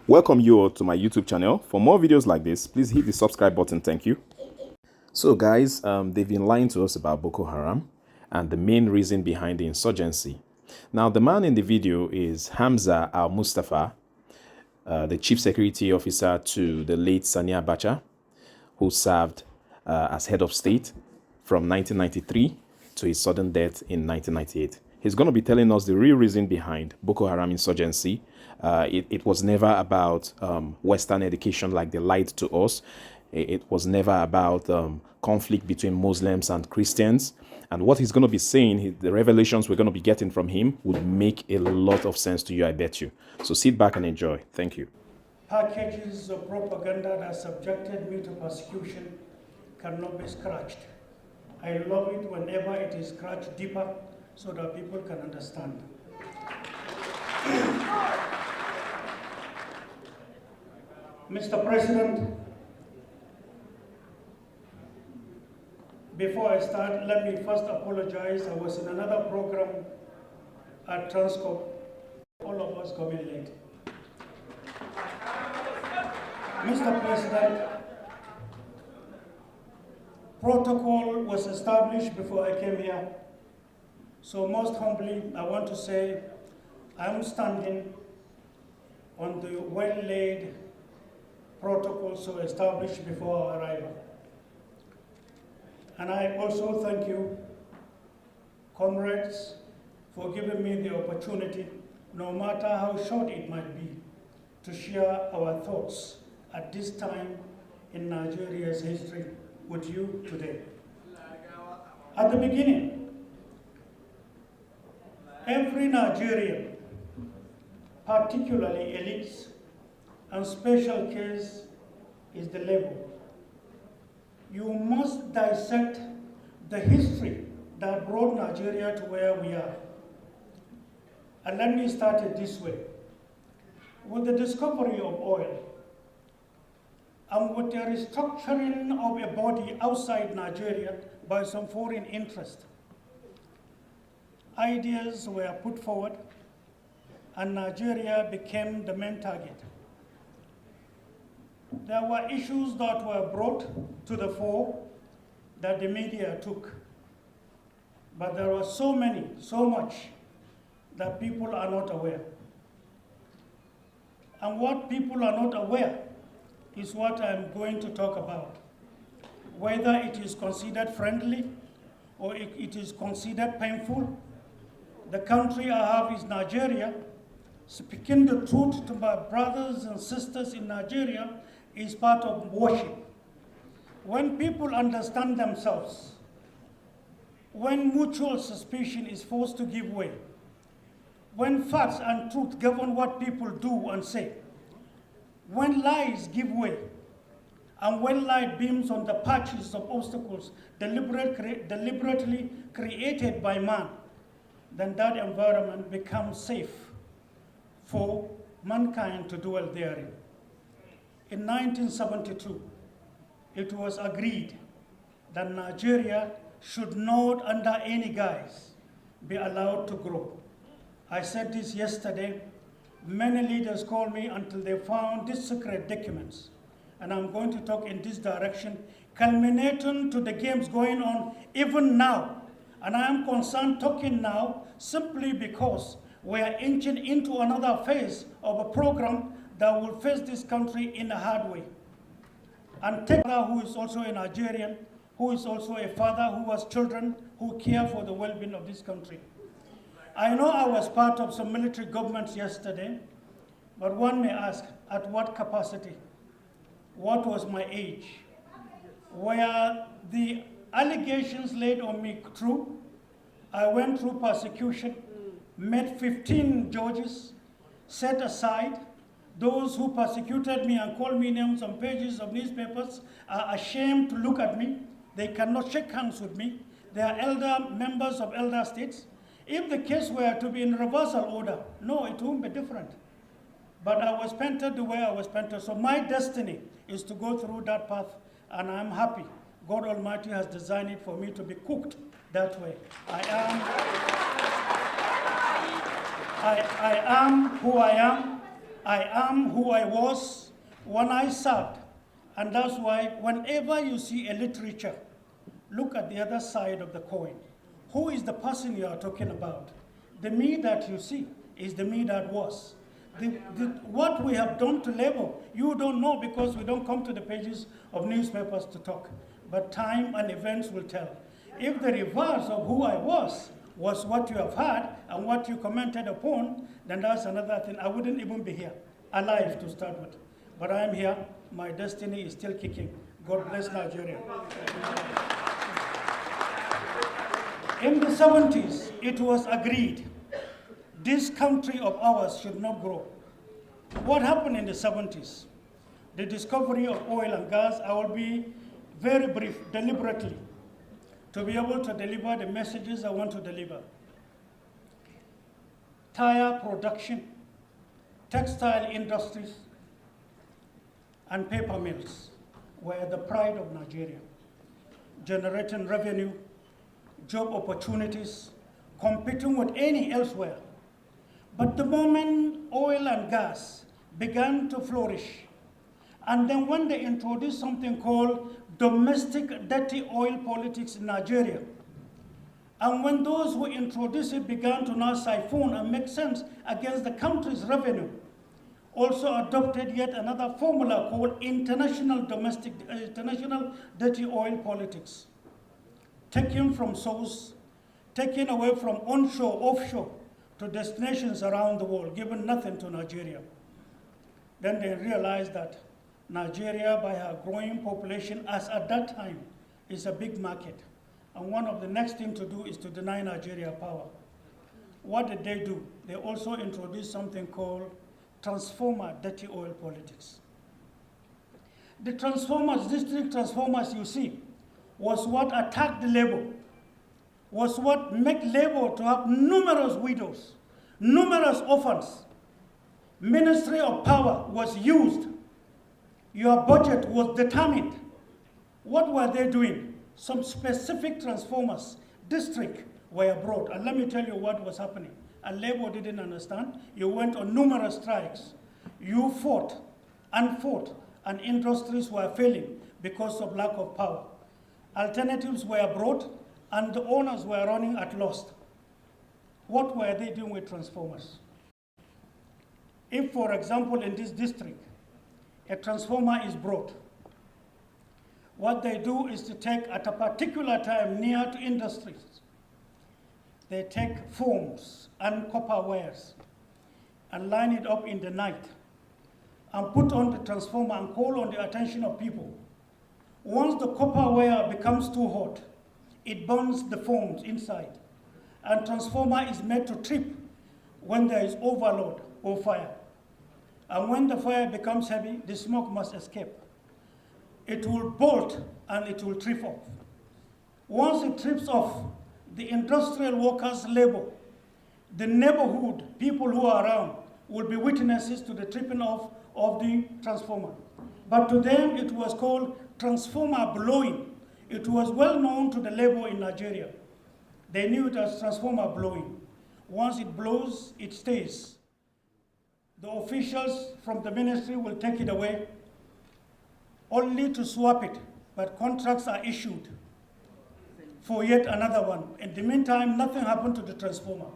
Welcome you all to my YouTube channel. For more videos like this, please hit the subscribe button. Thank you. So guys, they've been lying to us about Boko Haram and the main reason behind the insurgency. Now, the man in the video is Hamza al-Mustafa, the chief security officer to the late Sani Abacha, who served as head of state from 1993 to his sudden death in 1998. He's going to be telling us the real reason behind Boko Haram insurgency. It was never about Western education like they lied to us. It was never about conflict between Muslims and Christians. And what he's going to be saying, the revelations we're going to be getting from him would make a lot of sense to you, I bet you. So sit back and enjoy. Thank you. Packages of propaganda that subjected me to persecution cannot be scratched. I love it whenever it is scratched deeper so that people can understand. Mr. President, before I start, let me first apologize. I was in another program at Transcorp. All of us got in late. Mr. President, protocol was established before I came here. So most humbly, I want to say I'm standing on the well-laid protocol so established before our arrival. And I also thank you, comrades, for giving me the opportunity, no matter how short it might be, to share our thoughts at this time in Nigeria's history with you today. At the beginning, every Nigerian, particularly elites and special case, is the label. You must dissect the history that brought Nigeria to where we are. And let me start it this way. With the discovery of oil, and with the restructuring of a body outside Nigeria by some foreign interest, ideas were put forward and Nigeria became the main target. There were issues that were brought to the fore that the media took. But there were so much that people are not aware. And what people are not aware is what I'm going to talk about. Whether it is considered friendly or it is considered painful, the country I have is Nigeria. Speaking the truth to my brothers and sisters in Nigeria is part of worship. When people understand themselves, when mutual suspicion is forced to give way, when facts and truth govern what people do and say, when lies give way, and when light beams on the patches of obstacles deliberately created by man, then that environment becomes safe for mankind to dwell therein. In 1972, it was agreed that Nigeria should not, under any guise, be allowed to grow. I said this yesterday. Many leaders called me until they found these secret documents. And I'm going to talk in this direction, culminating to the games going on even now. And I am concerned talking now simply because we are inching into another phase of a program that will face this country in a hard way. And Tekla, who is also a Nigerian, who is also a father who has children who care for the well-being of this country. I know I was part of some military governments yesterday, but one may ask, at what capacity? What was my age? Were the allegations laid on me true? I went through persecution, met 15 judges, set aside. Those who persecuted me and called me names on pages of newspapers are ashamed to look at me. They cannot shake hands with me. They are elder members of elder states. If the case were to be in reversal order, no, it won't be different. But I was painted the way I was painted. So my destiny is to go through that path, and I'm happy. God Almighty has designed it for me to be cooked that way. I am who I am, I am who I was when I served. And that's why whenever you see a literature, look at the other side of the coin. Who is the person you are talking about? The me that you see is the me that was. What we have done to labor, you don't know because we don't come to the pages of newspapers to talk. But time and events will tell. If the reverse of who I was what you have heard and what you commented upon, then that's another thing. I wouldn't even be here, alive to start with. But I am here. My destiny is still kicking. God bless Nigeria. In the 70s, it was agreed this country of ours should not grow. What happened in the 70s? The discovery of oil and gas. I will be very brief, deliberately, to be able to deliver the messages I want to deliver. Tire production, textile industries, and paper mills were the pride of Nigeria, generating revenue, job opportunities, competing with any elsewhere. But the moment oil and gas began to flourish, and then when they introduced something called domestic dirty oil politics in Nigeria, and when those who introduced it began to now siphon and make sense against the country's revenue, also adopted yet another formula called international dirty oil politics, taking from source, taking away from onshore, offshore, to destinations around the world, giving nothing to Nigeria. Then they realized that Nigeria, by her growing population, as at that time, is a big market. And one of the next things to do is to deny Nigeria power. What did they do? They also introduced something called transformer dirty oil politics. The transformers, district transformers you see, was what attacked the labor, was what made labor to have numerous widows, numerous orphans. Ministry of Power was used. Your budget was determined. What were they doing? Some specific transformers, district, were brought. And let me tell you what was happening. And labor didn't understand. You went on numerous strikes. You fought, and industries were failing because of lack of power. Alternatives were brought, and the owners were running at loss. What were they doing with transformers? If, for example, in this district, a transformer is brought, what they do is to take at a particular time near to industries, they take foams and copper wires and line it up in the night and put on the transformer and call on the attention of people. Once the copper wire becomes too hot, it burns the foams inside, and transformer is made to trip when there is overload or fire. And when the fire becomes heavy, the smoke must escape. It will bolt and it will trip off. Once it trips off, the industrial workers' labor, the neighborhood, people who are around, will be witnesses to the tripping off of the transformer. But to them, it was called transformer blowing. It was well known to the labor in Nigeria. They knew it as transformer blowing. Once it blows, it stays. The officials from the ministry will take it away, only to swap it, but contracts are issued for yet another one. In the meantime, nothing happened to the transformer.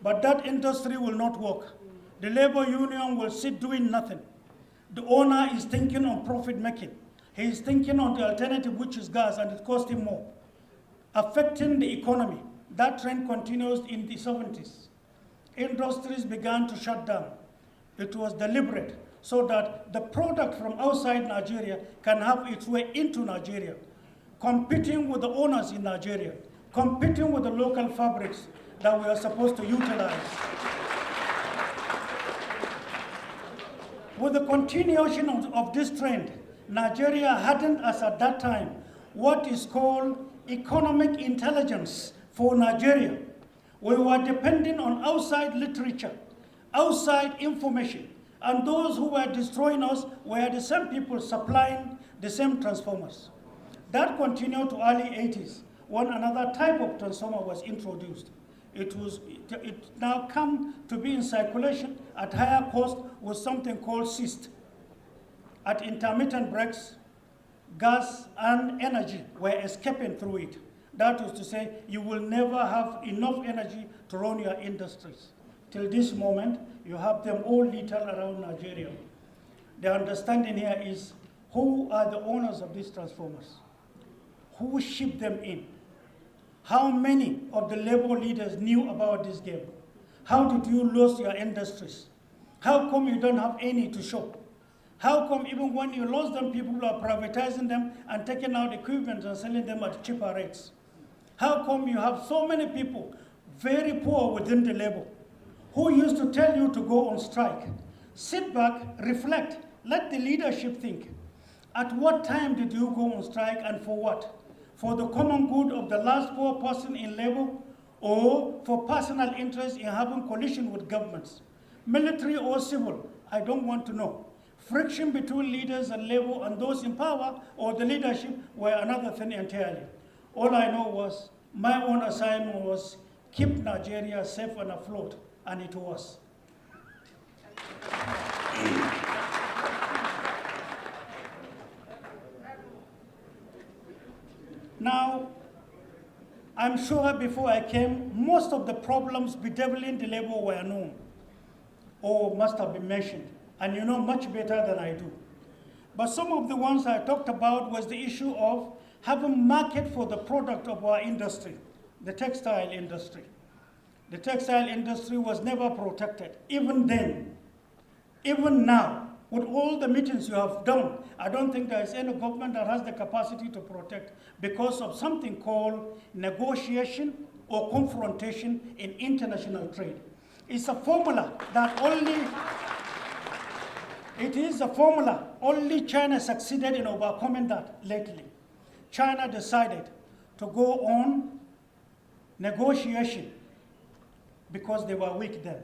But that industry will not work. The labor union will sit doing nothing. The owner is thinking on profit making. He is thinking on the alternative, which is gas, and it costs him more, affecting the economy. That trend continues in the 70s. Industries began to shut down. It was deliberate so that the product from outside Nigeria can have its way into Nigeria, competing with the owners in Nigeria, competing with the local fabrics that we are supposed to utilize. With the continuation of this trend, Nigeria hadn't, as at that time, what is called economic intelligence for Nigeria. We were depending on outside literature, outside information, and those who were destroying us were the same people supplying the same transformers. That continued to early 80s when another type of transformer was introduced. It now come to be in circulation at higher cost with something called cyst. At intermittent breaks, gas and energy were escaping through it. That is to say, you will never have enough energy to run your industries. Till this moment, you have them all littered around Nigeria. The understanding here is, who are the owners of these transformers? Who shipped them in? How many of the labor leaders knew about this game? How did you lose your industries? How come you don't have any to show? How come even when you lost them, people are privatizing them and taking out equipment and selling them at cheaper rates? How come you have so many people very poor within the labor who used to tell you to go on strike? Sit back, reflect, let the leadership think. At what time did you go on strike and for what? For the common good of the last poor person in labor, or for personal interest in having collision with governments? Military or civil, I don't want to know. Friction between leaders and labor and those in power or the leadership were another thing entirely. All I know was my own assignment was keep Nigeria safe and afloat, and it was. Now, I'm sure before I came, most of the problems bedeviling the labor were known or must have been mentioned, and you know much better than I do. But some of the ones I talked about was the issue of having market for the product of our industry, the textile industry. The textile industry was never protected, even then. Even now, with all the meetings you have done, I don't think there is any government that has the capacity to protect because of something called negotiation or confrontation in international trade. It's a formula that only China succeeded in overcoming that lately. China decided to go on negotiation because they were weak then.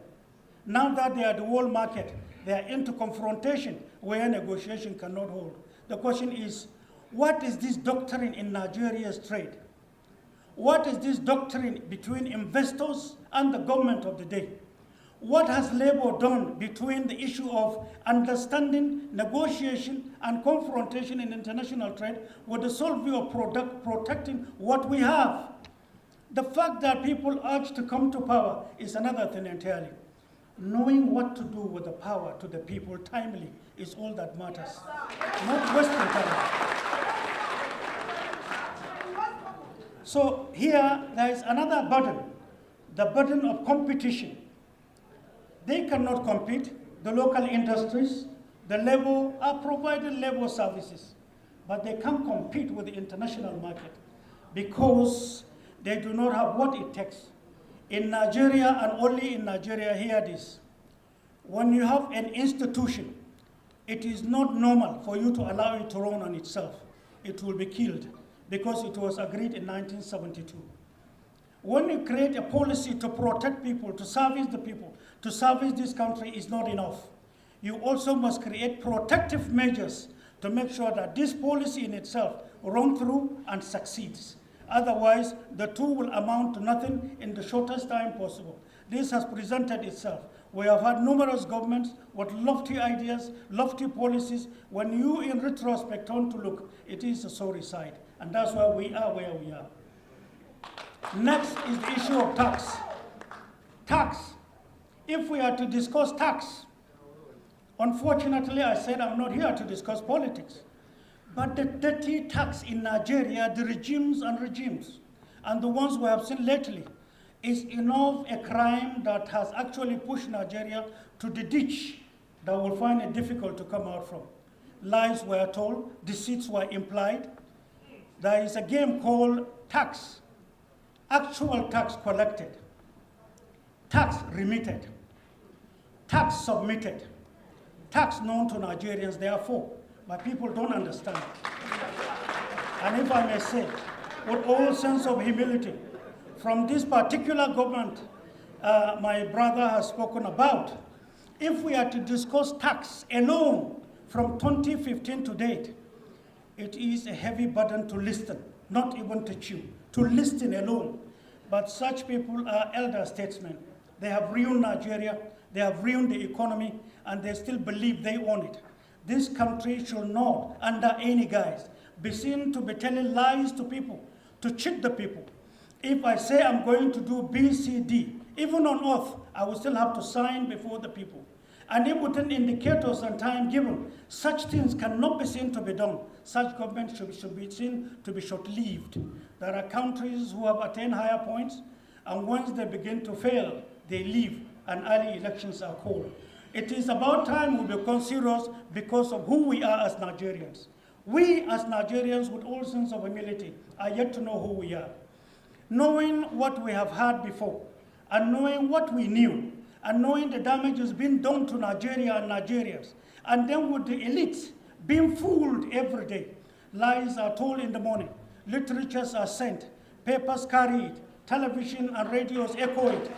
Now that they are the world market, they are into confrontation where negotiation cannot hold. The question is, what is this doctrine in Nigeria's trade? What is this doctrine between investors and the government of the day? What has labor done between the issue of understanding, negotiation, and confrontation in international trade with the sole view of protecting what we have? The fact that people urge to come to power is another thing entirely. Knowing what to do with the power to the people timely is all that matters, not wasting time. So here there is another burden, the burden of competition. They cannot compete. The local industries, the labor are providing labor services, but they can't compete with the international market because they do not have what it takes. In Nigeria, and only in Nigeria, hear this. When you have an institution, it is not normal for you to allow it to run on itself. It will be killed because it was agreed in 1972. When you create a policy to protect people, to service the people, to service this country is not enough. You also must create protective measures to make sure that this policy in itself runs through and succeeds. Otherwise, the two will amount to nothing in the shortest time possible. This has presented itself. We have had numerous governments with lofty ideas, lofty policies. When you, in retrospect, turn to look, it is a sorry sight. And that's why we are where we are. Next is the issue of tax. Tax. If we are to discuss tax, unfortunately, I said I'm not here to discuss politics. But the dirty tax in Nigeria, the regimes, and the ones we have seen lately, is enough a crime that has actually pushed Nigeria to the ditch that will find it difficult to come out from. Lies were told, deceits were implied. There is a game called tax. Actual tax collected, tax remitted, tax submitted, tax known to Nigerians, therefore. But people don't understand. And if I may say, with all sense of humility, from this particular government my brother has spoken about, if we are to discuss tax alone from 2015 to date, it is a heavy burden to listen, not even to chew, to listen alone. But such people are elder statesmen. They have ruined Nigeria, they have ruined the economy, and they still believe they own it. This country should not, under any guise, be seen to be telling lies to people, to cheat the people. If I say I'm going to do B, C, D, even on oath, I will still have to sign before the people. And if within indicators and time given, such things cannot be seen to be done. Such government should be seen to be short-lived. There are countries who have attained higher points, and once they begin to fail, they leave, and early elections are called. It is about time we become serious because of who we are as Nigerians. We as Nigerians, with all sense of humility, are yet to know who we are. Knowing what we have had before, and knowing what we knew, and knowing the damage has been done to Nigeria and Nigerians, and then with the elites being fooled every day. Lies are told in the morning, literatures are sent, papers carry it, television and radios echo it.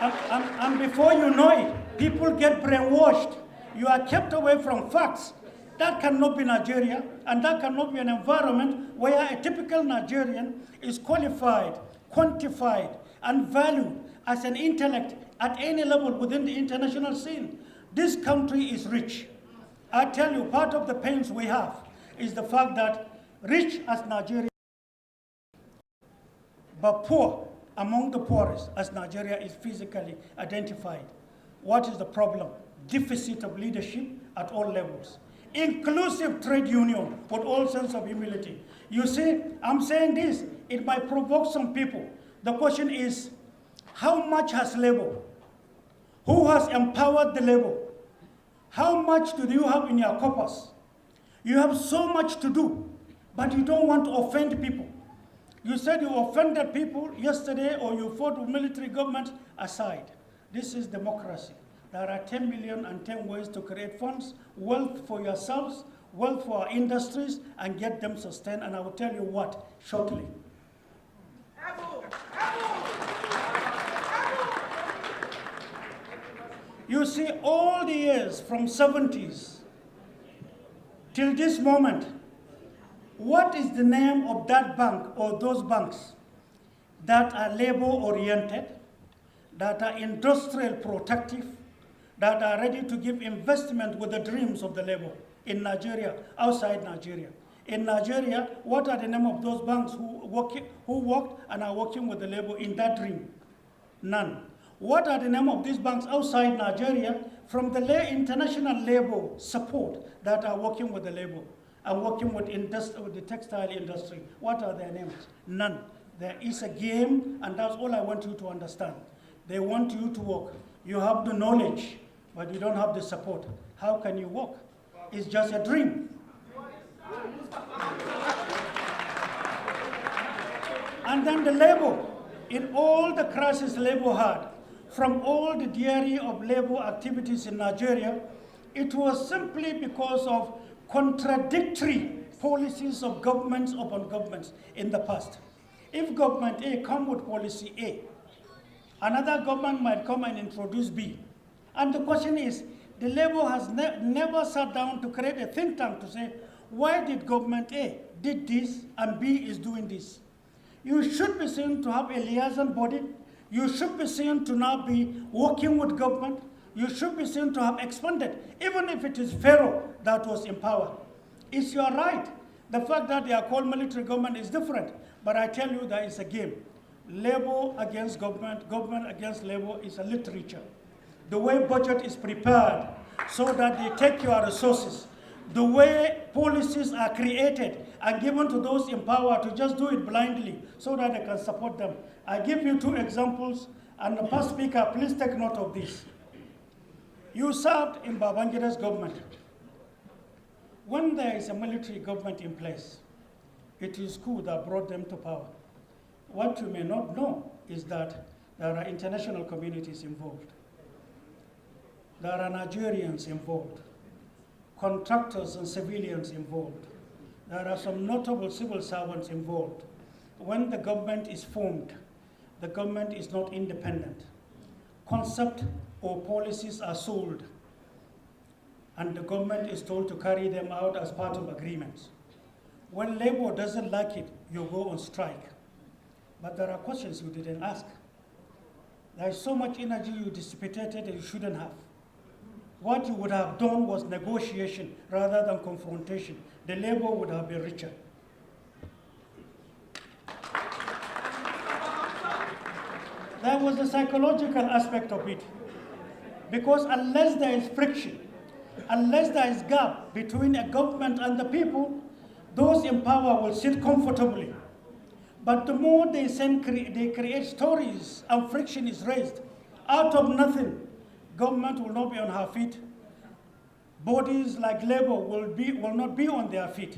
And before you know it, people get brainwashed. You are kept away from facts. That cannot be Nigeria, and that cannot be an environment where a typical Nigerian is qualified, quantified, and valued as an intellect at any level within the international scene. This country is rich. I tell you, part of the pains we have is the fact that rich as Nigeria, but poor among the poorest as Nigeria is physically identified. What is the problem? Deficit of leadership at all levels. Inclusive trade union with all sense of humility. You see, I'm saying this, it might provoke some people. The question is, how much has labor? Who has empowered the labor? How much do you have in your coffers? You have so much to do, but you don't want to offend people. You said you offended people yesterday, or you fought with military government aside. This is democracy. There are 10 million and 10 ways to create funds, wealth for yourselves, wealth for our industries, and get them sustained. And I will tell you what shortly. You see, all the years from 70s till this moment, what is the name of that bank or those banks that are labor-oriented, that are industrial protective, that are ready to give investment with the dreams of the labor in Nigeria, outside Nigeria? In Nigeria, what are the name of those banks who worked and are working with the labor in that dream? None. What are the name of these banks outside Nigeria from the international labor support that are working with the labor and working with the textile industry? What are their names? None. There is a game, and that's all I want you to understand. They want you to work. You have the knowledge, but you don't have the support. How can you work? It's just a dream. And then the labor, in all the crisis labor had, from all the diary of labor activities in Nigeria, it was simply because of contradictory policies of governments upon governments in the past. If government A come with policy A, another government might come and introduce B. And the question is, the labor has never sat down to create a think tank to say, why did government A did this and B is doing this? You should be seen to have a liaison body. You should be seen to now be working with government. You should be seen to have expanded, even if it is Pharaoh that was in power. It's your right. The fact that they are called military government is different. But I tell you, there is a game. Labor against government, government against labor is a literature. The way budget is prepared so that they take your resources, the way policies are created and given to those in power to just do it blindly so that they can support them. I give you two examples, and the past speaker, please take note of this. You served in Babangida's government. When there is a military government in place, it is coup that brought them to power. What you may not know is that there are international communities involved. There are Nigerians involved, contractors and civilians involved. There are some notable civil servants involved. When the government is formed, the government is not independent. Concept or policies are sold, and the government is told to carry them out as part of agreements. When labor doesn't like it, you go on strike. But there are questions you didn't ask. There is so much energy you dissipated that you shouldn't have. What you would have done was negotiation rather than confrontation. The labor would have been richer. There was a psychological aspect of it. Because unless there is friction, unless there is gap between a government and the people, those in power will sit comfortably. But the more they create stories and friction is raised, out of nothing, government will not be on her feet. Bodies like labor will not be on their feet.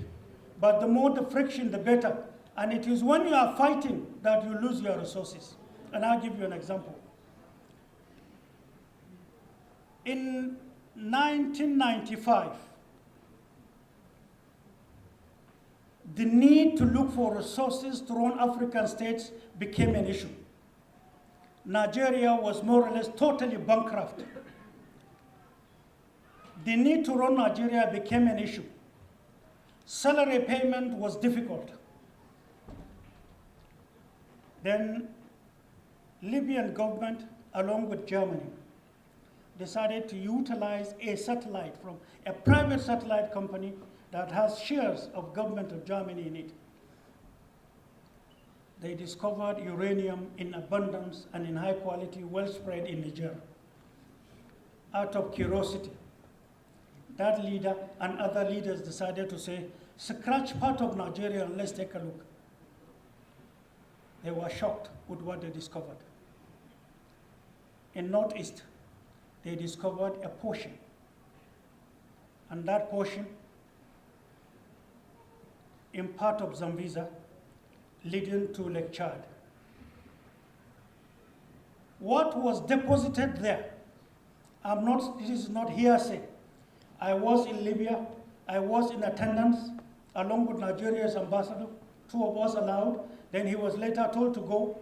But the more the friction, the better. And it is when you are fighting that you lose your resources. And I'll give you an example. In 1995, the need to look for resources to run African states became an issue. Nigeria was more or less totally bankrupt. The need to run Nigeria became an issue. Salary payment was difficult. Then Libyan government, along with Germany, decided to utilize a satellite from a private satellite company that has shares of government of Germany in it. They discovered uranium in abundance and in high quality, well spread in Niger. Out of curiosity, that leader and other leaders decided to say, scratch part of Nigeria and let's take a look. They were shocked with what they discovered. In Northeast, they discovered a portion. And that portion, in part of Zambeza, leading to Lake Chad. What was deposited there, this is not hearsay. I was in Libya, I was in attendance, along with Nigeria's ambassador, 2 of us allowed. Then he was later told to go,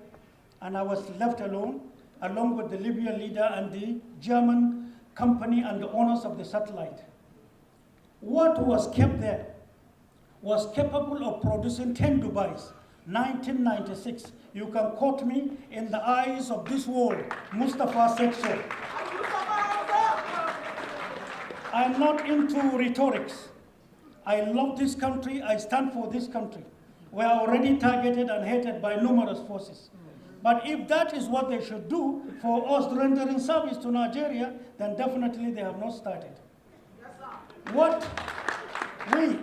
and I was left alone, along with the Libyan leader and the German company and the owners of the satellite. What was kept there was capable of producing 10 Dubais, 1996. You can quote me in the eyes of this world. Mustafa said so. I'm not into rhetorics. I love this country, I stand for this country. We are already targeted and hated by numerous forces. But if that is what they should do for us rendering service to Nigeria, then definitely they have not started. What we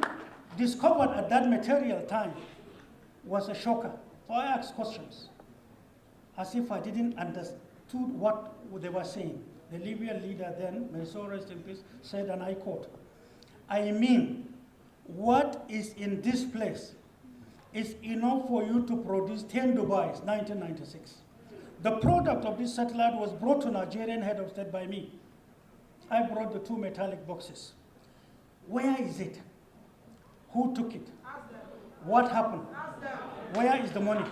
discovered at that material time was a shocker. So I asked questions, as if I didn't understood what they were saying. The Libyan leader then, may so rest in peace, said, and I quote, I mean, what is in this place is enough for you to produce 10 Dubais, 1996. The product of this satellite was brought to Nigerian head of state by me. I brought the 2 metallic boxes. Where is it? Who took it? What happened? Where is the money?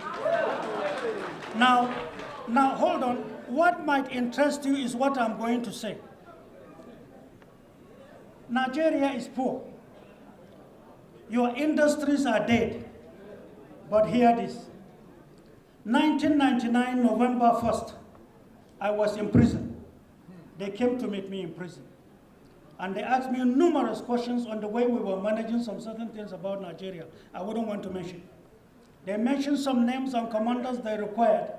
Now hold on. What might interest you is what I'm going to say. Nigeria is poor. Your industries are dead. But hear this. 1999, November 1st, I was in prison. They came to meet me in prison. And they asked me numerous questions on the way we were managing some certain things about Nigeria. I wouldn't want to mention. They mentioned some names and commanders they required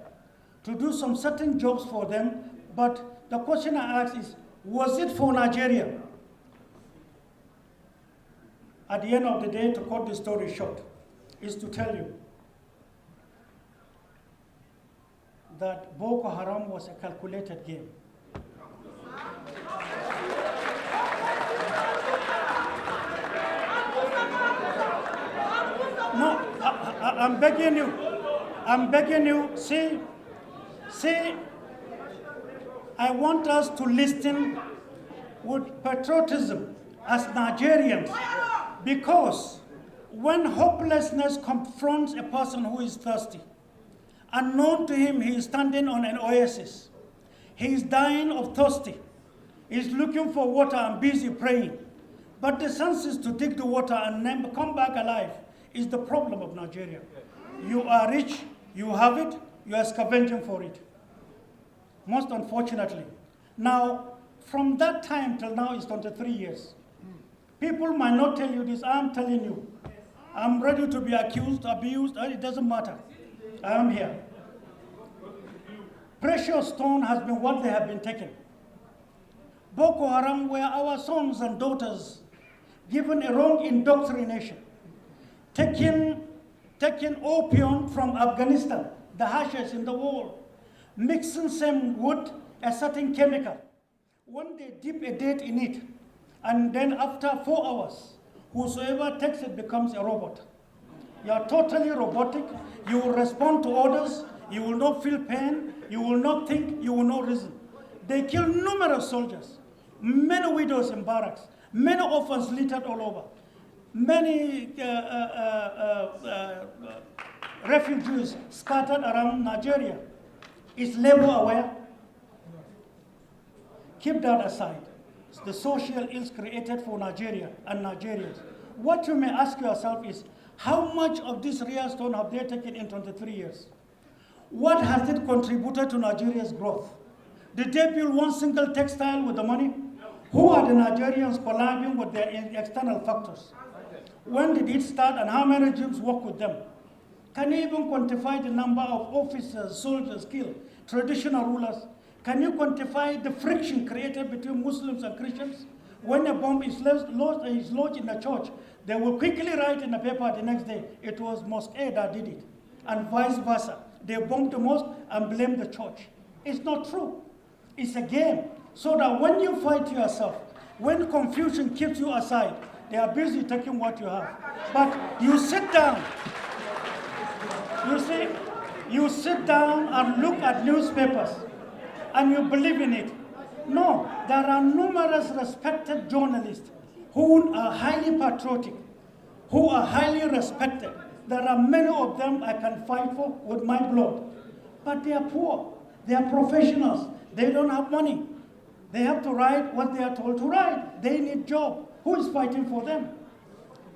to do some certain jobs for them. But the question I asked is, was it for Nigeria? At the end of the day, to cut the story short, is to tell you that Boko Haram was a calculated game. No, I'm begging you. I'm begging you. See, I want us to listen with patriotism as Nigerians, because when hopelessness confronts a person who is thirsty, unknown to him, he is standing on an oasis. He is dying of thirsty. He is looking for water and busy praying. But the senses to dig the water and then come back alive is the problem of Nigeria. You are rich, You have it, you are scavenging for it. Most unfortunately. Now, from that time till now is 23 years. People might not tell you this, I'm telling you. I'm ready to be accused, abused, it doesn't matter. I am here. Precious stone has been what they have been taken. Boko Haram were our sons and daughters given a wrong indoctrination, taking opium from Afghanistan, the hashes in the world, mixing some wood, a certain chemical. When they dip a date in it, and then after 4 hours, whosoever takes it becomes a robot. You are totally robotic. You will respond to orders. You will not feel pain. You will not think. You will not reason. They kill numerous soldiers, many widows in barracks, many orphans littered all over, many refugees scattered around Nigeria. Is labor aware? Keep that aside. It's the social ills created for Nigeria and Nigerians. What you may ask yourself is, how much of this real stone have they taken in 23 years? What has it contributed to Nigeria's growth? Did they build one single textile with the money? Who are the Nigerians collabing with their external factors? When did it start and how many regimes work with them? Can you even quantify the number of officers, soldiers killed, traditional rulers? Can you quantify the friction created between Muslims and Christians? When a bomb is lodged in a church, they will quickly write in the paper the next day, it was Mosque A that did it, and vice versa. They bomb the mosque and blame the church. It's not true. It's a game. So that when you fight yourself, when confusion keeps you aside, they are busy taking what you have. But you sit down. You see, you sit down and look at newspapers and you believe in it. No, there are numerous respected journalists who are highly patriotic, who are highly respected. There are many of them I can fight for with my blood. But they are poor. They are professionals. They don't have money. They have to write what they are told to write. They need job. Who is fighting for them?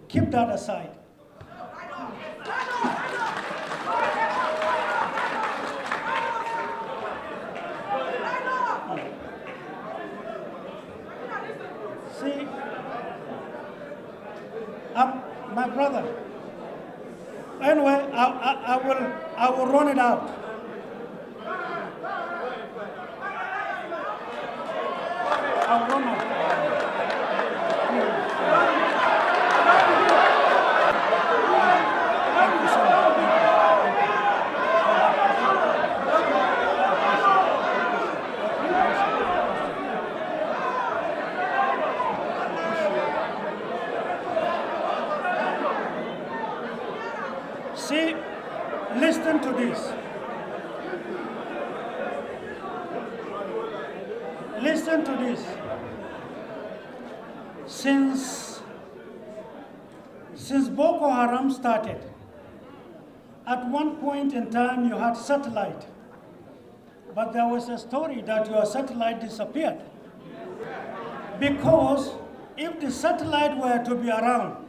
Keep that aside. See, my brother. Anyway, I will run it out. I'll run out. Thank you so much. See, listen to this. Listen to this. Since Boko Haram started, at one point in time you had satellite, but there was a story that your satellite disappeared. Because if the satellite were to be around,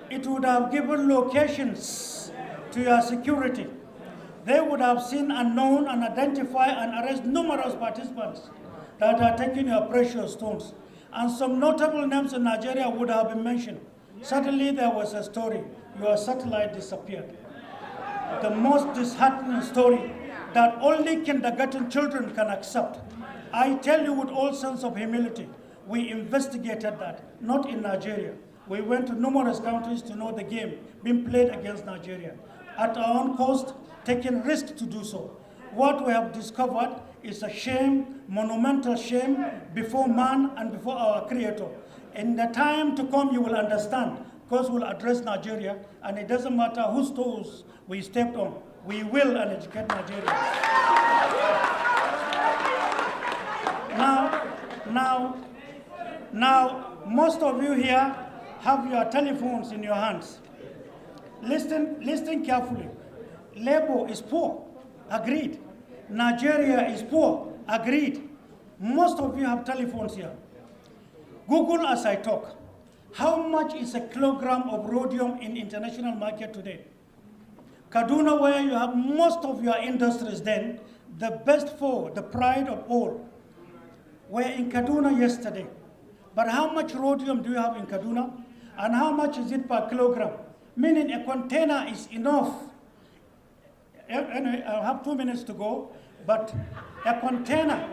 it would have given locations to your security. They would have seen and known and identify and arrest numerous participants that are taking your precious stones. And some notable names in Nigeria would have been mentioned. Suddenly there was a story, your satellite disappeared. The most disheartening story that only kindergarten children can accept. I tell you with all sense of humility, we investigated that, not in Nigeria. We went to numerous countries to know the game being played against Nigeria. At our own cost, taking risks to do so. What we have discovered is a shame, monumental shame, before man and before our Creator. In the time to come, you will understand, because we'll address Nigeria, and it doesn't matter whose toes we stepped on. We will educate Nigeria. Now, most of you here have your telephones in your hands. Listen carefully. Labor is poor, agreed. Nigeria is poor, agreed. Most of you have telephones here. Google as I talk. How much is a kilogram of rhodium in international market today? Kaduna, where you have most of your industries then, the best four, the pride of all, were in Kaduna yesterday. But how much rhodium do you have in Kaduna? And how much is it per kilogram? Meaning a container is enough. Anyway, I have 2 minutes to go, but a container,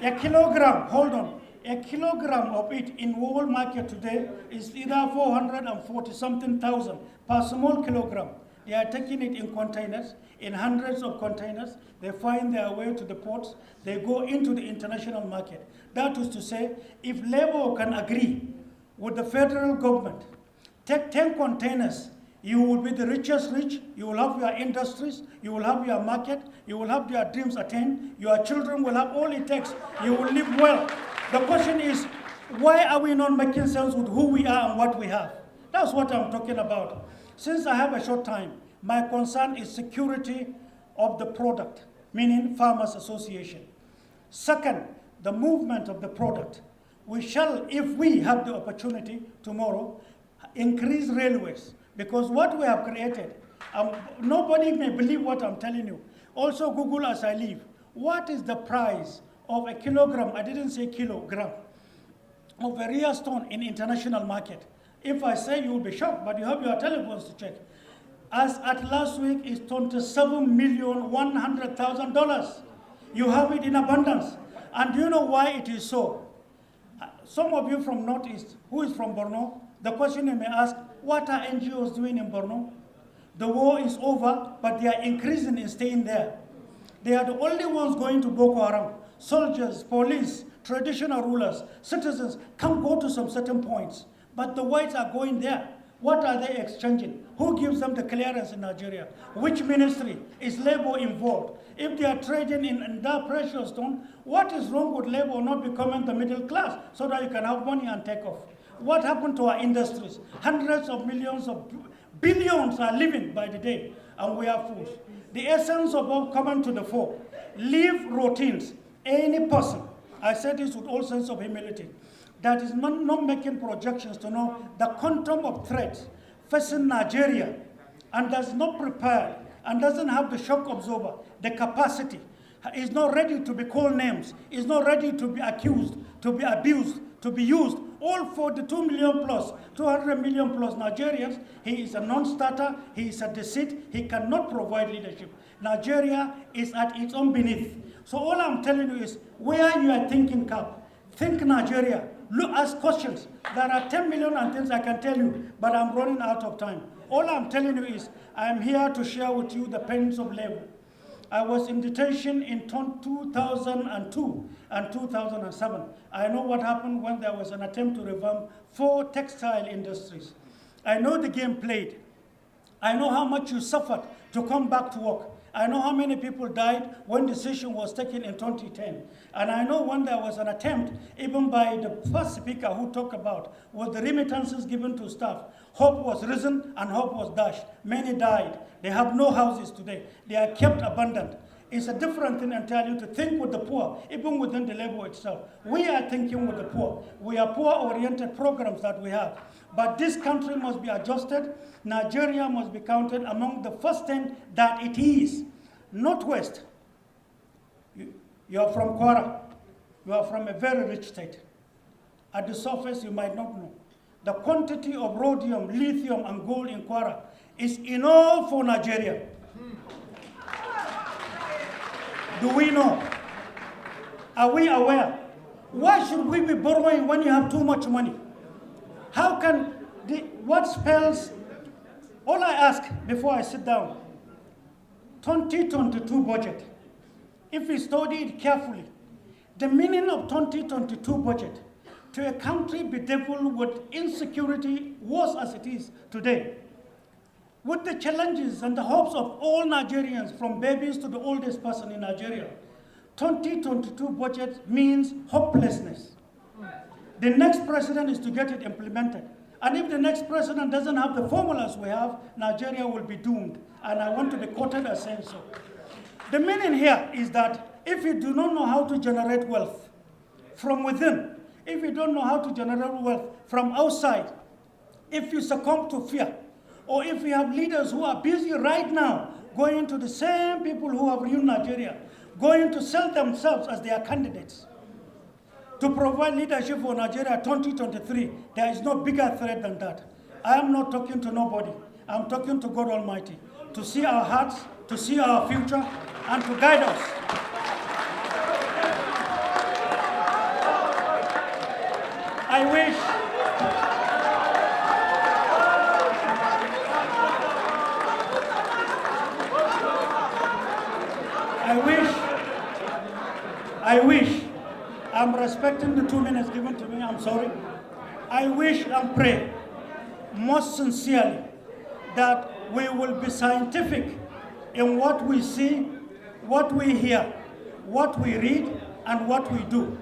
a kilogram, hold on, a kilogram of it in world market today is either 440 something thousand per small kilogram. They are taking it in containers, in hundreds of containers. They find their way to the ports. They go into the international market. That is to say, if Labour can agree with the federal government, take 10 containers, you will be the richest rich, you will have your industries, you will have your market, you will have your dreams attained, your children will have all it takes, you will live well. The question is, why are we not making sense with who we are and what we have? That's what I'm talking about. Since I have a short time, my concern is security of the product, meaning Farmers Association. Second, the movement of the product. We shall, if we have the opportunity tomorrow, increase railways, because what we have created, nobody may believe what I'm telling you. Also Google as I leave, what is the price of a kilogram, I didn't say kilogram, of a rare stone in international market? If I say, you will be shocked, but you have your telephones to check. As at last week is $27,100,000. You have it in abundance. And do you know why it is so? Some of you from Northeast, who is from Borno, the question you may ask, what are NGOs doing in Borno? The war is over, but they are increasing in staying there. They are the only ones going to Boko Haram. Soldiers, police, traditional rulers, citizens can go to some certain points. But the whites are going there. What are they exchanging? Who gives them the clearance in Nigeria? Which ministry? Is Labour involved? If they are trading in that precious stone, what is wrong with Labour not becoming the middle class so that you can have money and take off? What happened to our industries? Hundreds of millions of billions are living by the day, and we are fools. The essence of all coming to the fore, leave routines. Any person, I said this with all sense of humility, that is not making projections to know the quantum of threats facing Nigeria and does not prepare and doesn't have the shock absorber, the capacity, is not ready to be called names, is not ready to be accused, to be abused, to be used, all for the 2 million plus, 200 million plus Nigerians. He is a non-starter, he is a deceit, he cannot provide leadership. Nigeria is at its own beneath. So all I'm telling you is, where you are thinking cap, think Nigeria, look, ask questions. There are 10 million and things I can tell you, but I'm running out of time. All I'm telling you is, I'm here to share with you the pains of labor. I was in detention in 2002 and 2007. I know what happened when there was an attempt to revamp 4 textile industries. I know the game played. I know how much you suffered to come back to work. I know how many people died when the decision was taken in 2010. And I know when there was an attempt, even by the first speaker who talked about, was the remittances given to staff. Hope was risen and hope was dashed. Many died. They have no houses today. They are kept abandoned. It's a different thing entirely to think with the poor, even within the labor itself. We are thinking with the poor. We are poor-oriented programs that we have. But this country must be adjusted. Nigeria must be counted among the first 10 that it is. Northwest, you are from Kwara. You are from a very rich state. At the surface, you might not know. The quantity of rhodium, lithium, and gold in Kwara is enough for Nigeria. Do we know? Are we aware? Why should we be borrowing when you have too much money? How can what spells, all I ask before I sit down, 2022 budget, if we study it carefully, the meaning of 2022 budget to a country bedeviled with insecurity worse as it is today, with the challenges and the hopes of all Nigerians, from babies to the oldest person in Nigeria, 2022 budget means hopelessness. The next president is to get it implemented. And if the next president doesn't have the formulas we have, Nigeria will be doomed. And I want to be quoted as saying so. The meaning here is that if you do not know how to generate wealth from within, if you don't know how to generate wealth from outside, if you succumb to fear, or if we have leaders who are busy right now going to the same people who have ruined Nigeria, going to sell themselves as their candidates to provide leadership for Nigeria 2023, there is no bigger threat than that. I am not talking to nobody. I'm talking to God Almighty to see our hearts, to see our future, and to guide us. I wish, I'm respecting the 2 minutes given to me, I'm sorry. I wish and pray most sincerely that we will be scientific in what we see, what we hear, what we read, and what we do.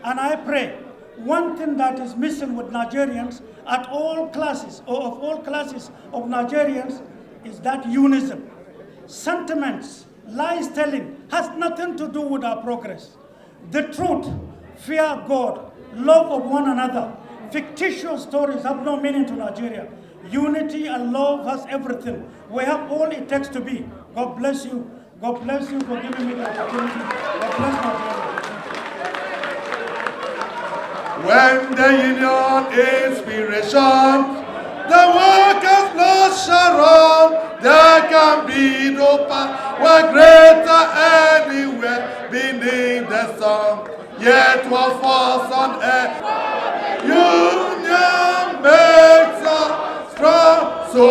And I pray one thing that is missing with Nigerians at all classes, or of all classes of Nigerians, is that unison. Sentiments, lies telling has nothing to do with our progress. The truth, fear God, love of one another, fictitious stories have no meaning to Nigeria. Unity and love has everything. We have all it takes to be. God bless you. God bless you for giving me the opportunity. God bless Nigeria. When the union inspiration, the workers blood shall run, there can be no power greater anywhere beneath the sun. Yet what falls on earth, union makes us strong. So